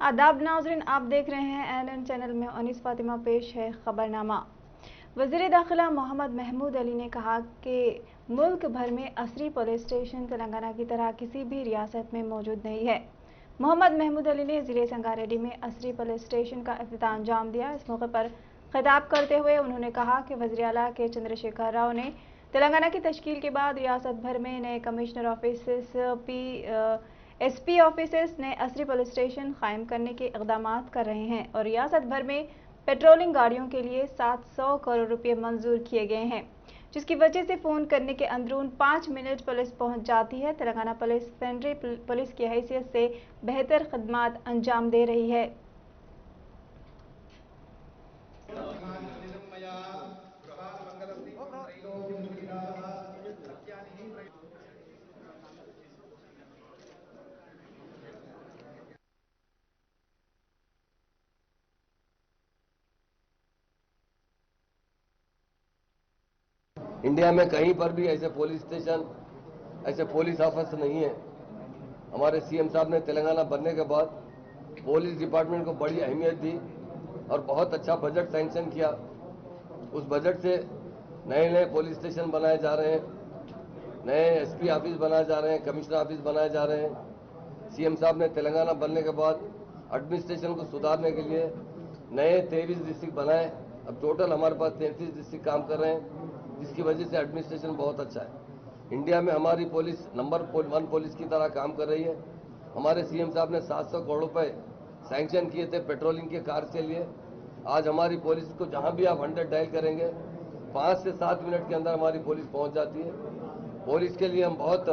आदाब नाज़रीन, आप देख रहे हैं एनएन चैनल में। अनीस फातिमा पेश है खबरनामा। वज़ीर दाखिला मोहम्मद महमूद अली ने कहा कि मुल्क भर में असरी पुलिस स्टेशन तेलंगाना की तरह किसी भी रियासत में मौजूद नहीं है। मोहम्मद महमूद अली ने ज़िले संगारेड्डी में असरी पुलिस स्टेशन का इफ्तिताह अंजाम दिया। इस मौके पर खिताब करते हुए उन्होंने कहा कि वज़ीर आला के चंद्रशेखर राव ने तेलंगाना की तश्कील के बाद रियासत भर में नए कमिश्नर ऑफिस SP ऑफिसर्स ने असरी पुलिस स्टेशन कायम करने के इक़दामात कर रहे हैं और रियासत भर में पेट्रोलिंग गाड़ियों के लिए 700 करोड़ रुपए मंजूर किए गए हैं, जिसकी वजह से फ़ोन करने के अंदरून 5 मिनट पुलिस पहुंच जाती है। तेलंगाना पुलिस सेंट्रल पुलिस की हैसियत से बेहतर खदमात अंजाम दे रही है। इंडिया में कहीं पर भी ऐसे पुलिस स्टेशन, ऐसे पुलिस ऑफिस नहीं है। हमारे सीएम साहब ने तेलंगाना बनने के बाद पुलिस डिपार्टमेंट को बड़ी अहमियत दी और बहुत अच्छा बजट सैंक्शन किया। उस बजट से नए नए पुलिस स्टेशन बनाए जा रहे हैं, नए SP ऑफिस बनाए जा रहे हैं, कमिश्नर ऑफिस बनाए जा रहे हैं। सीएम साहब ने तेलंगाना बनने के बाद एडमिनिस्ट्रेशन को सुधारने के लिए नए 23 डिस्ट्रिक्ट बनाए। अब टोटल हमारे पास 33 डिस्ट्रिक्ट काम कर रहे हैं, जिसकी वजह से एडमिनिस्ट्रेशन बहुत अच्छा है। इंडिया में हमारी पुलिस नंबर 1 पुलिस की तरह काम कर रही है। हमारे सीएम साहब ने 700 करोड़ रुपए सैंक्शन किए थे पेट्रोलिंग के कार्य के लिए। आज हमारी पुलिस को जहां भी आप 100 डायल करेंगे 5 से 7 मिनट के अंदर हमारी पुलिस पहुंच जाती है। पुलिस के लिए हम बहुत,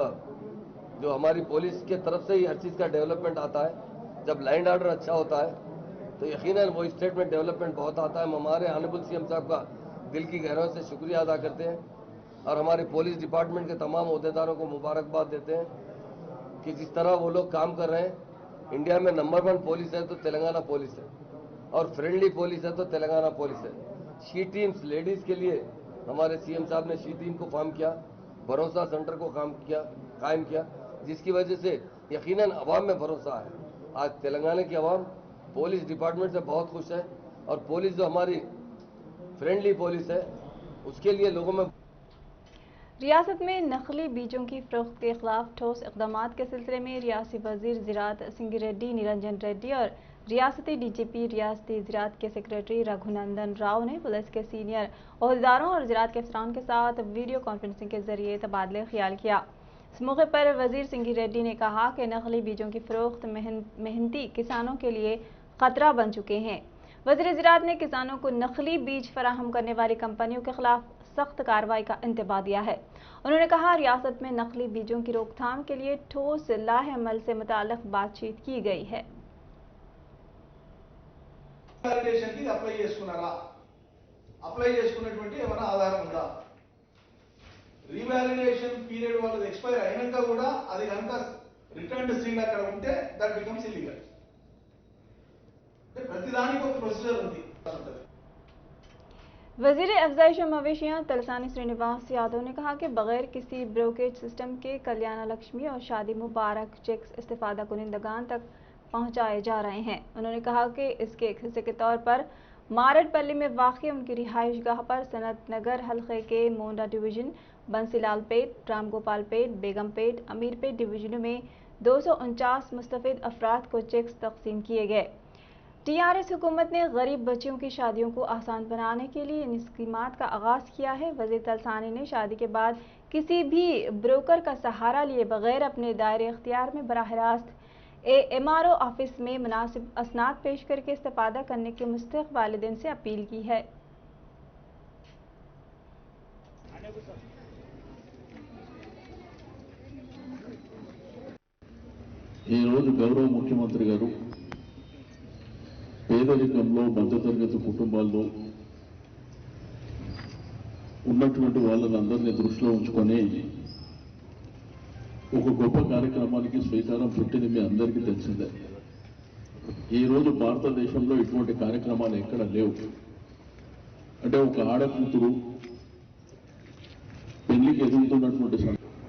जो हमारी पुलिस के तरफ से ही हर चीज़ का डेवलपमेंट आता है। जब लैंड ऑर्डर अच्छा होता है तो यकीनन वो स्टेट में डेवलपमेंट बहुत आता है। हम हमारे ऑनरेबल सीएम साहब का दिल की गहराई से शुक्रिया अदा करते हैं और हमारे पुलिस डिपार्टमेंट के तमाम अहदेदारों को मुबारकबाद देते हैं कि जिस तरह वो लोग काम कर रहे हैं। इंडिया में नंबर 1 पुलिस है तो तेलंगाना पुलिस है, और फ्रेंडली पुलिस है तो तेलंगाना पुलिस है। शी टीम्स लेडीज के लिए हमारे सीएम साहब ने शी टीम को फॉर्म किया, भरोसा सेंटर को कायम किया, जिसकी वजह से यकीनन अवाम में भरोसा है। आज तेलंगाना की अवाम पुलिस डिपार्टमेंट से बहुत खुश है और पुलिस जो हमारी फ्रेंडली पुलिस है उसके लिए लोगों में। रियासत में नकली बीजों की फरोख्त के खिलाफ ठोस इक़दाम के सिलसिले में रियासी वज़ीर ज़राअत सिंगिरेड्डी निरंजन रेड्डी और रियासती DGP रियासती ज़राअत के सेक्रेटरी रघुनंदन राव ने पुलिस के सीनियर अहदेदारों और ज़राअत के अफसरान के साथ वीडियो कॉन्फ्रेंसिंग के जरिए तबादले ख्याल किया। इस मौके पर वज़ीर सिंगिरेड्डी ने कहा कि नकली बीजों की फरोख्त मेहनती किसानों के लिए खतरा बन चुके हैं। वज़ीर ज़राअत ने किसानों को नकली बीज फराहम करने वाली कंपनियों के खिलाफ सख्त कार्रवाई का इंतबाह दिया है। उन्होंने कहा रियासत में नकली बीजों की रोकथाम के लिए ठोस लाहेअमल से मुताल्लिक़ बातचीत की गई है। రీవాల్యుయేషన్ పీరియడ్ వాళ్ళది ఎక్స్పైర్ అయినాక కూడా అది కనుక రిటర్న్ సీల్ అక్కడ ఉంటే దట్ బికమ్స్ ఇల్లీగల్. ప్రతిదానికి ఒక ప్రొసీజర్ ఉంది. वज़ीर अफ़ज़ाइश मवेशियाँ तलसानी श्रीनिवास यादव ने कहा कि बगैर किसी ब्रोकेज सिस्टम के कल्याण लक्ष्मी और शादी मुबारक चेक्स इस्तेफादा कुनिंदगान तक पहुँचाए जा रहे हैं। उन्होंने कहा कि इसके एक हिस्से के तौर पर मारडपल्ली में वाक़ उनकी रिहाइश गाह पर सनत नगर हल्के के मोंडा डिवीज़न, बंसीलाल पेट, रामगोपाल पेट, बेगम पेट, अमीर पेट डिवीज़नों में 249 मुस्तफ़िद अफराद को चेक्स तक़सीम किए गए। TRS हुकूमत ने गरीब बच्चियों की शादियों को आसान बनाने के लिए इन स्कीमात का आगाज़ किया है। वज़ीर तलसानी ने शादी के बाद किसी भी ब्रोकर का सहारा लिए बगैर अपने दायरे इख्तियार में बराह रास्त MRO ऑफिस में मुनासिब असनाद पेश करके इस्तेफादा करने के मुस्तहिक़ वालिदैन से अपील की है। गौरव मुख्यमंत्री गारू పేదరికంలో మధ్యతరగతి కుటుంబాల్లో ఉన్నటువంటి వాళ్ళందరినీ దృష్టిలో ఉంచుకొని ఒక గొప్ప కార్యక్రమానికి శ్రీకారం చుట్టింది మీ అందరికీ తెలిసిందే. ఈ రోజు భారతదేశంలో ఇటువంటి కార్యక్రమాలు ఎక్కడ లేవు. అంటే ఒక ఆడకూతురు పెళ్లికి ఎదుగుతున్నటువంటి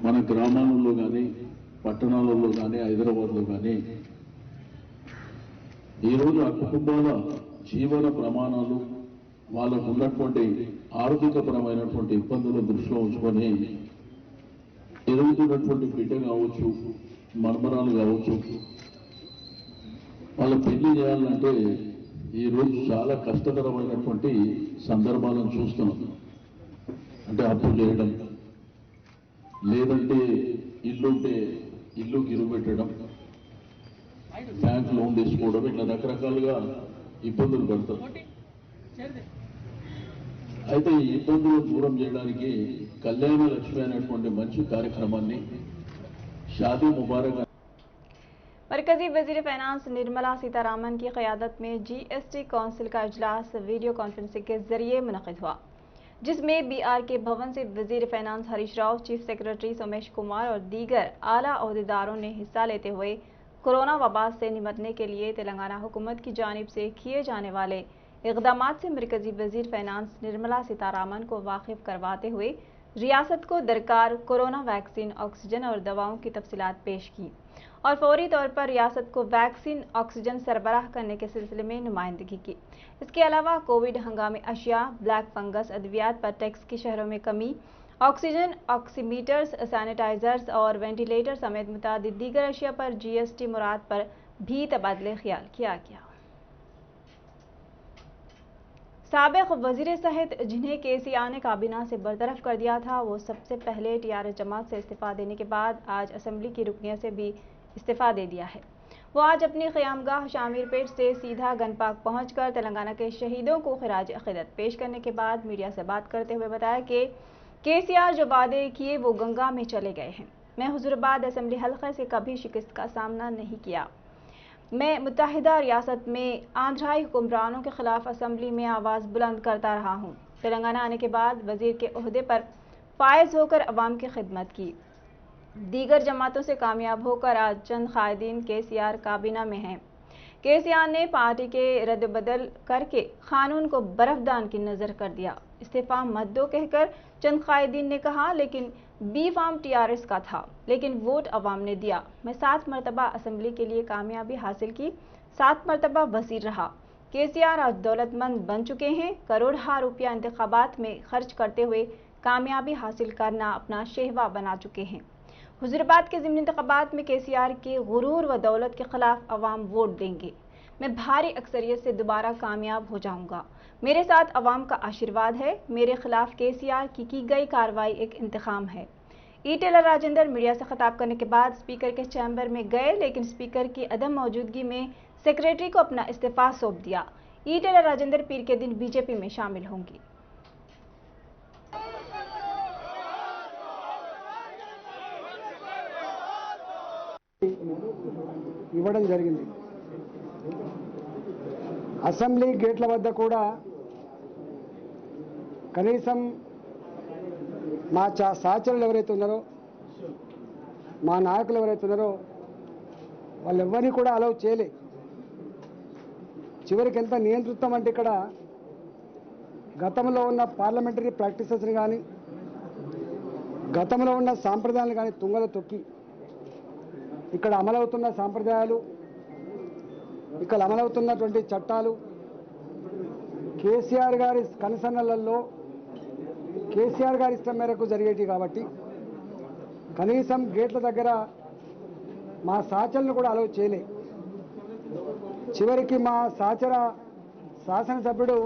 మన గ్రామాలలో కానీ పట్టణాలలో కానీ హైదరాబాద్లో కానీ ఈరోజు ఆ కుటుంబాల జీవన ప్రమాణాలు వాళ్ళకు ఉన్నటువంటి ఆర్థికపరమైనటువంటి ఇబ్బందులు దృష్టిలో ఉంచుకొని ఎదుగుతున్నటువంటి బిడ్డ కావచ్చు, మర్మరాలు కావచ్చు, వాళ్ళ పెళ్లి చేయాలంటే ఈరోజు చాలా కష్టతరమైనటువంటి సందర్భాలను చూస్తున్నాం. అంటే అప్పు చేయడం, లేదంటే ఇల్లుంటే ఇల్లు గిరు పెట్టడం, బ్యాంక్ లోన్ తీసుకోవడం, ఇట్లా రకరకాలుగా ఇబ్బందులు పడతారు. అయితే ఈ ఇబ్బందులు దూరం చేయడానికి కళ్యాణ లక్ష్మి అనేటువంటి మంచి కార్యక్రమాన్ని షాదీ ముబారక్ मरकजी वजीर फाइनेंस निर्मला सीतारामन की क़यादत में GST काउंसिल का इजलास वीडियो कॉन्फ्रेंसिंग के जरिए मुनक़िद हुआ, जिसमें BRK भवन से वजीर finance Harish Rao, chief secretary Somesh Kumar और दीगर आला ओहदेदारों ने हिस्सा लेते हुए कोरोना वबा से निपटने के लिए तेलंगाना हुकूमत की जानिब से किए जाने वाले इक़दामात से मरकजी वजीर फाइनेंस निर्मला सीतारामन को वाकिफ करवाते हुए रियासत को दरकार कोरोना वैक्सीन, ऑक्सीजन और दवाओं की तफसीलात पेश की और फौरी तौर पर रियासत को वैक्सीन, ऑक्सीजन सरबराह करने के सिलसिले में नुमाइंदगी की। इसके अलावा कोविड हंगामी अशिया, ब्लैक फंगस, अद्वियात पर टैक्स की शहरों में कमी, ऑक्सीजन, ऑक्सीमीटर्स, सैनिटाइजर्स और वेंटिलेटर समेत मुतादिद दीगर अशिया पर GST मुराद पर भी तबादले ख्याल किया गया। साबिक वजीर सहित जिन्हें KCR ने काबीना से बरतरफ कर दिया था, वो सबसे पहले TRS जमात से इस्तीफा देने के बाद आज असम्बली की रुकनियत से भी इस्तीफा दे दिया है। वो आज अपनी क़यामगाह शामीरपेट से सीधा गनपाक पहुंचकर तेलंगाना के शहीदों को खिराज अक़ीदत पेश करने के बाद मीडिया से बात करते हुए बताया कि KCR जो वादे किए वो गंगा में चले गए हैं। मैं हुजूराबाद असम्बली हल्के से कभी शिकस्त का सामना नहीं किया। मैं मुत्तहिदा रियासत में आंध्राई हुक्मरानों के खिलाफ असम्बली में आवाज़ बुलंद करता रहा हूँ। तेलंगाना आने के बाद वजीर के ओहदे पर फायज होकर अवाम की खिदमत की। दीगर जमातों से कामयाब होकर आज चंद कायदीन KCR काबीना में हैं। KCR ने पार्टी के रद्द-बदल करके कानून को बर्फदान की नज़र कर दिया। इस्तीफा मत दो कहकर चंद कायदीन ने कहा, लेकिन बी फार्म TRS का था, लेकिन वोट अवाम ने दिया। मैं 7 मरतबा असम्बली के लिए कामयाबी हासिल की, 7 मरतबा वज़ीर रहा। KCR आज दौलतमंद बन चुके हैं। करोड़ों रुपया इंतखाबात में खर्च करते हुए कामयाबी हासिल करना अपना शहवा बना चुके हैं। हुजूराबाद के ज़िमनी इंतखाबात में KCR के गुरूर व दौलत के खिलाफ अवाम वोट देंगे। मैं भारी अक्सरियत से दोबारा कामयाब हो जाऊंगा। मेरे साथ अवाम का आशीर्वाद है। मेरे खिलाफ KCR की गई कार्रवाई एक इंतकाम है। टेलर राजेंद्र मीडिया से खिताब करने के बाद स्पीकर के चैम्बर में गए, लेकिन स्पीकर की अदम मौजूदगी में सेक्रेटरी को अपना इस्तीफा सौंप दिया। टेलर राजेंद्र पीर के दिन BJP में शामिल होंगी। ఇవ్వడం జరిగింది. అసెంబ్లీ గేట్ల వద్ద కూడా కనీసం మా సహచరులు ఎవరైతే ఉన్నారో, మా నాయకులు ఎవరైతే ఉన్నారో వాళ్ళెవ్వరినీ కూడా అలౌ చేయలే. చివరికి ఎంత నియంతృత్వం అంటే ఇక్కడ గతంలో ఉన్న పార్లమెంటరీ ప్రాక్టీసెస్ని కానీ, గతంలో ఉన్న సాంప్రదాయాలను కానీ తుంగలో తొక్కి ఇక్కడ అమలవుతున్న సాంప్రదాయాలు, ఇక్కడ అమలవుతున్నటువంటి చట్టాలు KCR గారి కనుసన్నలలో KCR గారి ఇష్టం మేరకు జరిగేటి కాబట్టి కనీసం గేట్ల దగ్గర మా సహచరులను కూడా అలౌ చేయలే. చివరికి మా సహచర శాసనసభ్యుడు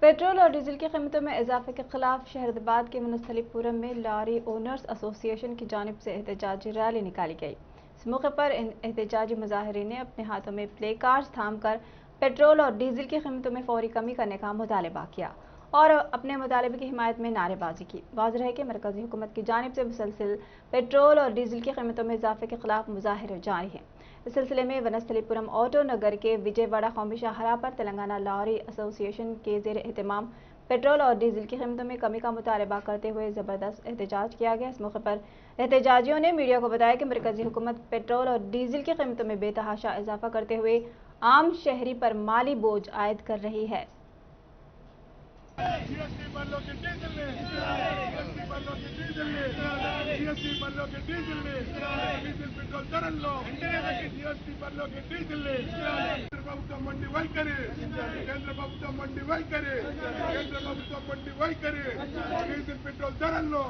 पेट्रोल और डीजल की कीमतों में इजाफे के खिलाफ शहरदाबाद के मुनस्सलिपुरम में लॉरी ओनर्स एसोसिएशन की जानिब से एहतजाजी रैली निकाली गई। इस मौके पर इन एहतजाजी मुजाहिरीन ने अपने हाथों में प्ले कार्ड्स थामकर पेट्रोल और डीजल की कीमतों में फौरी कमी करने का मुतालबा किया और अपने मुतालबे की हिमायत में नारेबाजी की। वाज़ेह है कि मरकज़ी हुकूमत की जानिब से मुसलसल पेट्रोल और डीजल की कीमतों में इजाफे के खिलाफ मुजाहिरे जारी हैं। इस सिलसिले में वनस्थलीपुरम ऑटो नगर के विजयवाड़ा कौमी शाहराह पर तेलंगाना लॉरी एसोसिएशन के ज़ेर एहतमाम पेट्रोल और डीजल की कीमतों में कमी का मुतालबा करते हुए ज़बरदस्त एहतजाज किया गया। इस मौके पर एहतजाजियों ने मीडिया को बताया कि मरकज़ी हुकूमत पेट्रोल और डीजल की कीमतों में बेतहाशा इजाफा करते हुए आम शहरी पर माली बोझ आयद कर रही है। జిఎస్టీ పరిలోకి డీజిల్ పెట్రోల్ ధరల్లో జిఎస్టీ పరిలోకి డీజిల్ కేంద్ర ప్రభుత్వం మండి వైఖరి కేంద్ర ప్రభుత్వం మండి వైఖరి కేంద్ర ప్రభుత్వం మండి వైఖరి డీజిల్ పెట్రోల్ ధరల్లో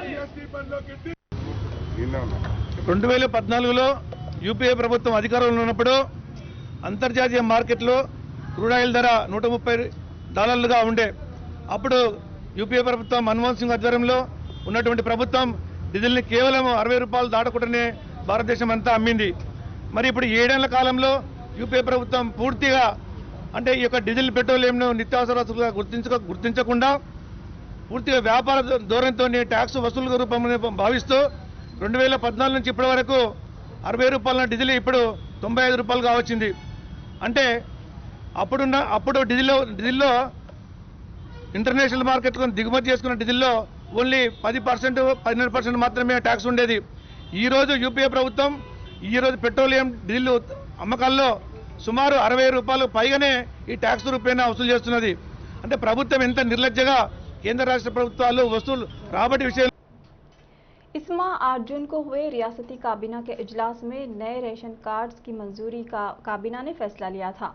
జిఎస్టీ పరిలోకి 2014లో యూపీఏ ప్రభుత్వం అధికారంలో ఉన్నప్పుడు అంతర్జాతీయ మార్కెట్లో క్రూడ్ ఆయిల్ ధర $130గా ఉండే. అప్పుడు యూపీఏ ప్రభుత్వం మన్మోహన్ సింగ్ ఆధ్వర్యంలో ఉన్నటువంటి ప్రభుత్వం డీజిల్ని కేవలం ₹60 దాటకుండానే భారతదేశం అంతా అమ్మింది. మరి ఇప్పుడు 7 ఏళ్ల కాలంలో యూపీఏ ప్రభుత్వం పూర్తిగా అంటే ఈ యొక్క డీజిల్ పెట్రోలియంను నిత్యావసర వస్తువులుగా గుర్తించకుండా పూర్తిగా వ్యాపార ధోరణితో ట్యాక్స్ వసూలు రూపంలో భావిస్తూ 2014 నుంచి ఇప్పటి వరకు ₹60 డీజిల్ ఇప్పుడు ₹95గా వచ్చింది. అంటే అప్పుడు డీజిల్లో ఇంటర్నేషనల్ మార్కెట్కు దిగుమతి చేసుకున్న డీజిల్లో ఓన్లీ 12% మాత్రమే ట్యాక్స్ ఉండేది. ఈరోజు యూపీఏ ప్రభుత్వం ఈరోజు పెట్రోలియం డీజిల్ అమ్మకాల్లో సుమారు ₹60 పైగానే ఈ ట్యాక్స్ రూపేణా వసూలు చేస్తున్నది. అంటే ప్రభుత్వం ఎంత నిర్లజ్జగా కేంద్ర రాష్ట్ర ప్రభుత్వాలు వసూలు రాబట్టి విషయం. इस माह 8 जून को हुए रियासती काबीना के इजलास में नए रेशन कार्ड्स की मंजूरी का काबीना ने फैसला लिया था।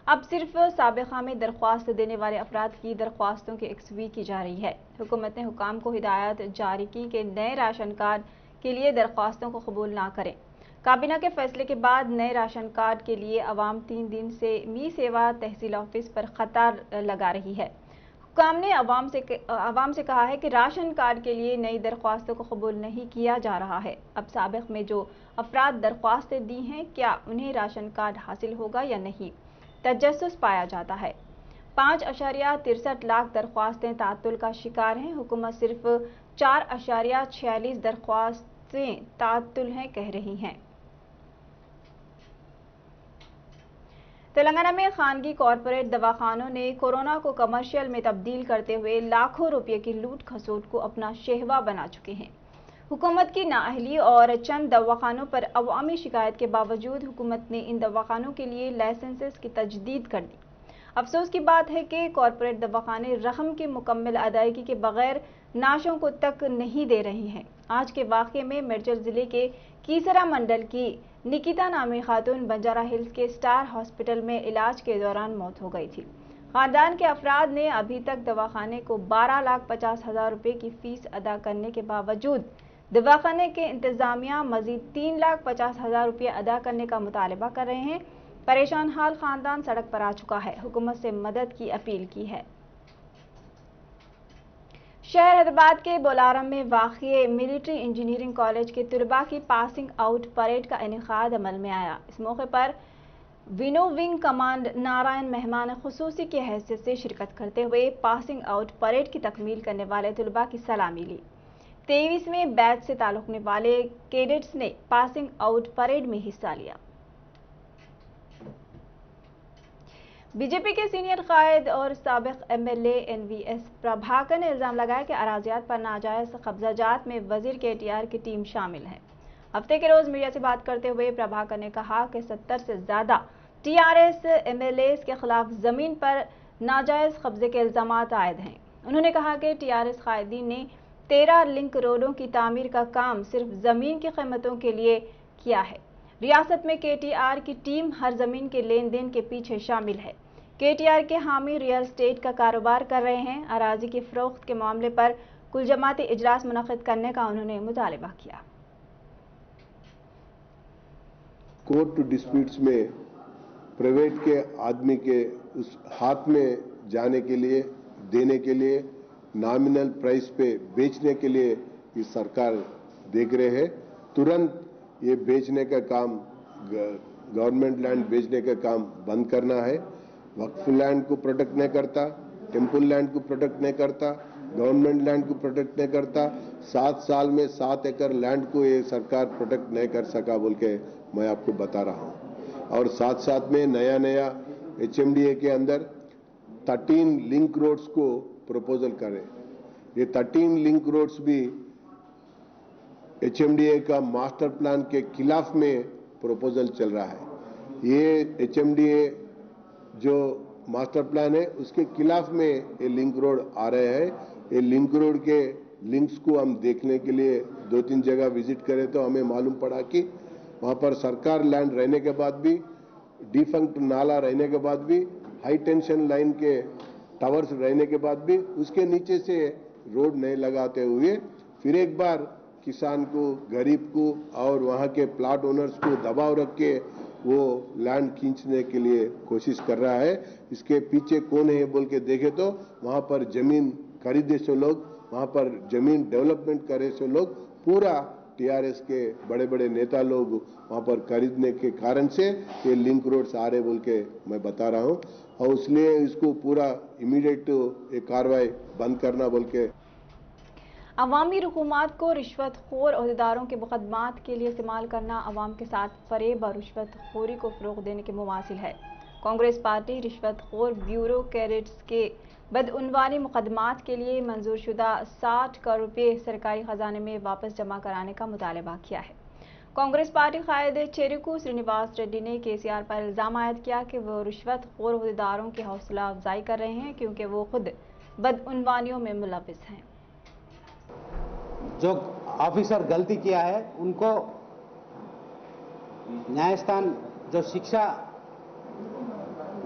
अब सिर्फ साबिक़ा में दरख्वास्त देने वाले अफराद की दरख्वास्तों की एक्सवी की जा रही है। हुकूमत ने हुकाम को हिदायत जारी की कि नए राशन कार्ड के लिए दरख्वास्तों को कबूल ना करें। काबीना के फैसले के बाद नए राशन कार्ड के लिए अवाम 3 दिन से मी सेवा तहसील ऑफिस पर कतार लगा रही है। हुकाम ने अवाम से कहा है कि राशन कार्ड के लिए नई दरख्वास्तों को कबूल नहीं किया जा रहा है। अब साबिक़ में जो अफराद दरख्वास्तें दी हैं क्या उन्हें राशन कार्ड हासिल होगा या नहीं, तजस्सुस पाया जाता है। 5.63 लाख दरख्वास्तें तातुल का शिकार हैं। हुकूमत सिर्फ 4.46 दरख्वास्तें तातुल हैं कह रही हैं। तेलंगाना में खानगी कॉरपोरेट दवाखानों ने कोरोना को कमर्शियल में तब्दील करते हुए लाखों रुपए की लूट खसोट को अपना शहवा बना चुके हैं। हुकूमत की नाअहली और चंद दवाखानों पर अवामी शिकायत के बावजूद हुकूमत ने इन दवाखानों के लिए लाइसेंसेस की तजदीद कर दी। अफसोस की बात है कि कॉरपोरेट दवाखाने रकम की मुकम्मल अदायगी के बगैर नाशों को तक नहीं दे रही हैं। आज के वाक़े में मेडचल जिले के कीसरा मंडल की निकिता नामी खातून बंजारा हिल्स के स्टार हॉस्पिटल में इलाज के दौरान मौत हो गई थी। खानदान के अफराद ने अभी तक दवाखाने को 12,50,000 रुपये की फीस अदा करने के बावजूद दवाखाने के इंतजामिया मजीद 3,50,000 रुपये अदा करने का मुतालबा कर रहे हैं। परेशान हाल खानदान सड़क पर आ चुका है, हुकूमत से मदद की अपील की है। शहर हैदराबाद के बोलारम में वाक़िए मिलिट्री इंजीनियरिंग कॉलेज के तलबा की पासिंग आउट परेड का इनेकाद अमल में आया। इस मौके पर विंग कमांड नारायण मेहमान खुसूसी की हैसियत से शिरकत करते हुए पासिंग आउट परेड की तकमील करने वाले तलबा की सलामी ली। 23वें बैच से ताल्लुकने वाले कैडेट्स ने पासिंग आउट परेड में हिस्सा लिया। बीजेपी के सीनियर कायद और साबिक एमएलए एनवीएस प्रभाकर ने इल्जाम लगाया कि अराजियात पर नाजायज कब्जाजात में वजीर केटीआर की टीम शामिल है। हफ्ते के रोज मीडिया से बात करते हुए प्रभाकर ने कहा कि 70 से ज्यादा टीआरएस एमएलए के खिलाफ जमीन पर नाजायज कब्जे के इल्जाम आयद हैं। उन्होंने कहा कि टीआरएस कायदीन ने 13 लिंक रोडों की तामीर का काम सिर्फ जमीन की कीमतों के लिए किया है। रियासत में केटीआर की टीम हर जमीन के लेन देन के पीछे शामिल है। केटीआर के हामी रियल एस्टेट का कारोबार कर रहे हैं। अराजी की फरोख्त के मामले पर कुल जमाती इजलास मुनक़िद करने का उन्होंने मुतालिबा किया। कोर्ट डिस्प्यूट्स में प्राइवेट के आदमी के उस हाथ में जाने के लिए, देने के लिए, नॉमिनल प्राइस पे बेचने के लिए ये सरकार देख रहे हैं। तुरंत ये बेचने का काम, गवर्नमेंट लैंड बेचने का काम बंद करना है। वक्फ लैंड को प्रोटेक्ट नहीं करता, टेम्पल लैंड को प्रोटेक्ट नहीं करता, गवर्नमेंट लैंड को प्रोटेक्ट नहीं करता। 7 साल में 7 एकड़ लैंड को ये सरकार प्रोटेक्ट नहीं कर सका बोल के मैं आपको बता रहा हूँ। और साथ साथ में नया नया HMDA के अंदर 13 लिंक रोड्स को प्रपोजल करें। ये 13 लिंक रोड्स भी HMDA का मास्टर प्लान के खिलाफ में प्रपोजल चल रहा है। ये HMDA जो मास्टर प्लान है उसके खिलाफ में ये लिंक रोड आ रहे हैं। ये लिंक रोड के लिंक्स को हम देखने के लिए 2-3 जगह विजिट करें तो हमें मालूम पड़ा कि वहां पर सरकार लैंड रहने के बाद भी, डिफंक्ट नाला रहने के बाद भी, हाई टेंशन लाइन के टावर्स रहने के बाद भी उसके नीचे से रोड नहीं लगाते हुए फिर एक बार किसान को, गरीब को और वहां के प्लॉट ओनर्स को दबाव रख के वो लैंड खींचने के लिए कोशिश कर रहा है। इसके पीछे कौन है बोल के देखे तो वहां पर जमीन खरीदे से लोग, वहां पर जमीन डेवलपमेंट करे से लोग, पूरा टीआरएस के बड़े बड़े नेता लोग वहां पर खरीदने के कारण से ये लिंक रोड आ रहे बोल के मैं बता रहा हूं। और इसलिए इसको पूरा इमीडिएट ये कार्रवाई बंद करना बोल के। अवामी रकूमात को रिश्वतखोर अहदेदारों के मुकदमात के लिए इस्तेमाल करना अवाम के साथ फरेब और रिश्वतखोरी को फ़रोग़ देने के मुमासिल है। कांग्रेस पार्टी रिश्वतखोर ब्यूरोक्रेट्स के बदउनवानी मुकदमात के लिए मंजूरशुदा 60 करोड़ रुपये सरकारी खजाने में वापस जमा कराने का मुतालबा किया है। कांग्रेस पार्टी कायद चेरिकू श्रीनिवास रेड्डी ने केसीआर पर इल्ज़ाम आयद किया कि वो रिश्वतखोर अहदेदारों की हौसला अफजाई कर रहे हैं क्योंकि वो खुद बदउनवानियों में मुलविस हैं। जो ऑफिसर गलती किया है उनको न्यायस्थान जो शिक्षा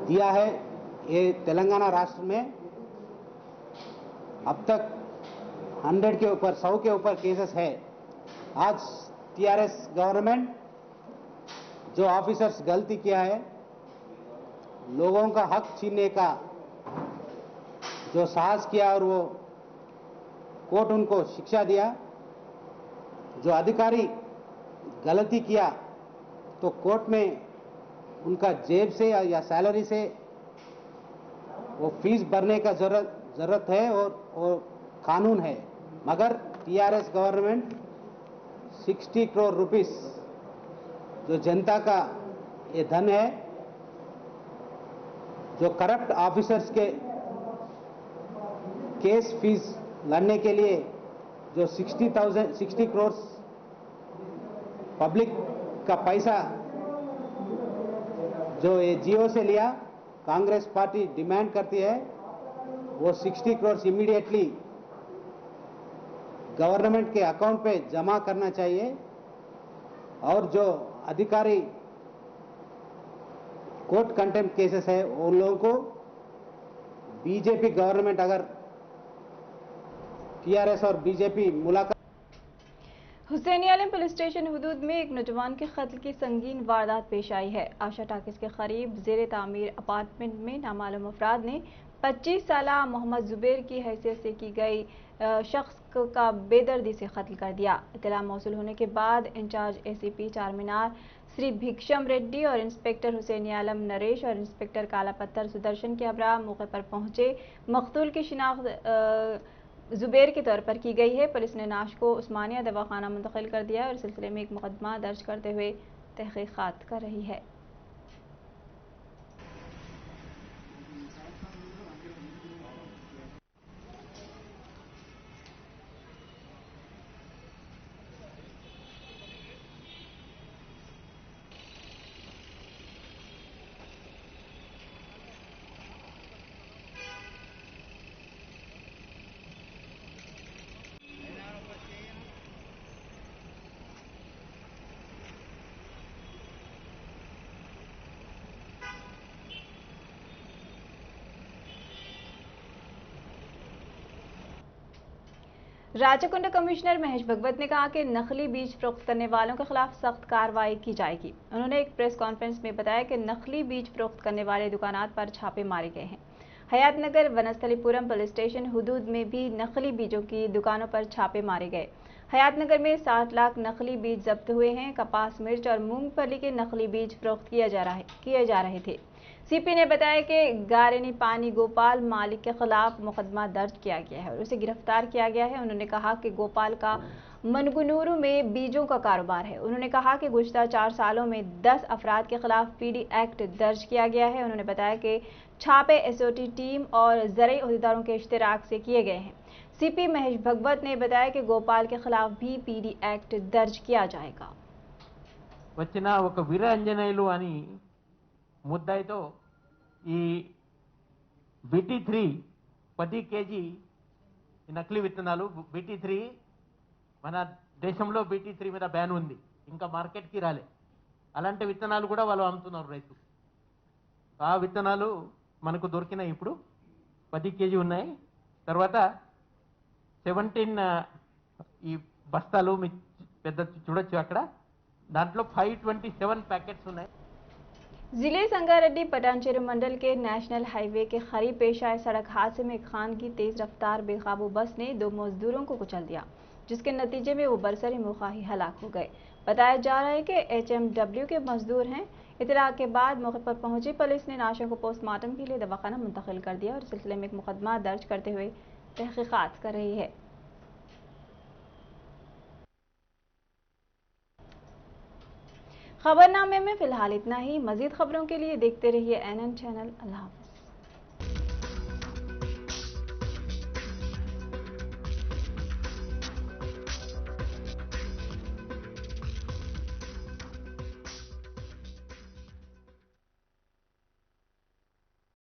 दिया है, ये तेलंगाना राष्ट्र में अब तक 100 के ऊपर 100 के ऊपर केसेस है। आज टीआरएस गवर्नमेंट जो ऑफिसर्स गलती किया है, लोगों का हक छीनने का जो साहस किया और वो कोर्ट उनको शिक्षा दिया, जो अधिकारी गलती किया तो कोर्ट में उनका जेब से या सैलरी से वो फीस भरने का जरूरत है और कानून है। मगर टीआरएस गवर्नमेंट 60 करोड़ रुपीस जो जनता का ये धन है, जो करप्ट ऑफिसर्स के केस फीस लड़ने के लिए जो 60 करोड़ पब्लिक का पैसा जो ये जियो से लिया, कांग्रेस पार्टी डिमांड करती है वो 60 करोड़ इमीडिएटली गवर्नमेंट के अकाउंट पे जमा करना चाहिए। और जो अधिकारी कोर्ट कंटेम्प्ट केसेस है उन लोगों को बीजेपी गवर्नमेंट अगर टीआरएस और बीजेपी मुलाकात। हुसैनी आलम पुलिस स्टेशन हुदूद में एक नौजवान के कत्ल की संगीन वारदात पेश आई है। आशा टाकिस के करीब जेर तामीर अपार्टमेंट में नामालूम अफराद ने 25 साला मोहम्मद जुबैर की हैसियत से की गई शख्स का बेदर्दी से कत्ल कर दिया। इत्तला मौसूल होने के बाद इंचार्ज एसीपी चारमीनार श्री भिक्षम रेड्डी और इंस्पेक्टर हुसैनी आलम नरेश और इंस्पेक्टर कालापत्थर सुदर्शन के हमरा मौके पर पहुंचे। मकतूल की शिनाख्त जुबैर के तौर पर की गई है। पुलिस ने नाश को उस्मानिया दवाखाना मुंतकिल कर दिया और इस सिलसिले में एक मुकदमा दर्ज करते हुए तहकीकात कर रही है। राचकुंड कमिश्नर महेश भगवत ने कहा कि नकली बीज फरोख्त करने वालों के खिलाफ सख्त कार्रवाई की जाएगी। उन्होंने एक प्रेस कॉन्फ्रेंस में बताया कि नकली बीज फरोख्त करने वाले दुकानात पर छापे मारे गए हैं। हयातनगर वनस्थलीपुरम पुलिस स्टेशन हुदूद में भी नकली बीजों की दुकानों पर छापे मारे गए। हयातनगर में 60 लाख नकली बीज जब्त हुए हैं। कपास, मिर्च और मूंगफली के नकली बीज फरोख्त किए जा रहे थे। सीपी ने बताया कि गारेनी पानी गोपाल मालिक के खिलाफ मुकदमा दर्ज किया गया है और उसे गिरफ्तार किया गया है। उन्होंने कहा कि गोपाल का मनगुनूरू में बीजों का कारोबार है। उन्होंने कहा कि गुज़श्ता 4 सालों में 10 अफराद के खिलाफ पीडी एक्ट दर्ज किया गया है। उन्होंने बताया कि छापे एसओटी टीम और ज़रई अहदेदारों के इश्तिराक से किए गए हैं। सीपी महेश भगवत ने बताया कि गोपाल के खिलाफ भी पीडी एक्ट दर्ज किया जाएगा। వచ్చిన ఒక వీరాంజనేయులు అని ముద్దాయితో ఈ BT3 10 kg నకిలీ విత్తనాలు BT3 మన దేశంలో BT3 మీద బ్యాన్ ఉంది, ఇంకా మార్కెట్కి రాలే. అలాంటి విత్తనాలు కూడా వాళ్ళు అమ్ముతున్నారు రైతు. ఆ విత్తనాలు మనకు దొరికినాయి, ఇప్పుడు 10 kg ఉన్నాయి. తర్వాత 17 ఈ బస్తాలు పెద్ద చూడొచ్చు అక్కడ, దాంట్లో 527 पैकेट्स ఉన్నాయి. जिले संगारेड्डी पटानचेरू मंडल के नेशनल हाईवे के करीब पेश आए सड़क हादसे में खान की तेज रफ्तार बेकाबू बस ने 2 मजदूरों को कुचल दिया, जिसके नतीजे में वो बरसरी मुखाही हलाक हो गए। बताया जा रहा है कि HMW के मजदूर हैं। इतला के बाद मौके पर पहुंची पुलिस ने लाशों को पोस्टमार्टम के लिए दवाखाना मुंतकिल कर दिया और इस सिलसिले में एक मुकदमा दर्ज करते हुए तहकीकात कर रही है। खबरनामे में फिलहाल इतना ही। मजीद खबरों के लिए देखते रहिए NN चैनल। अल्लाह हाफ़िज़।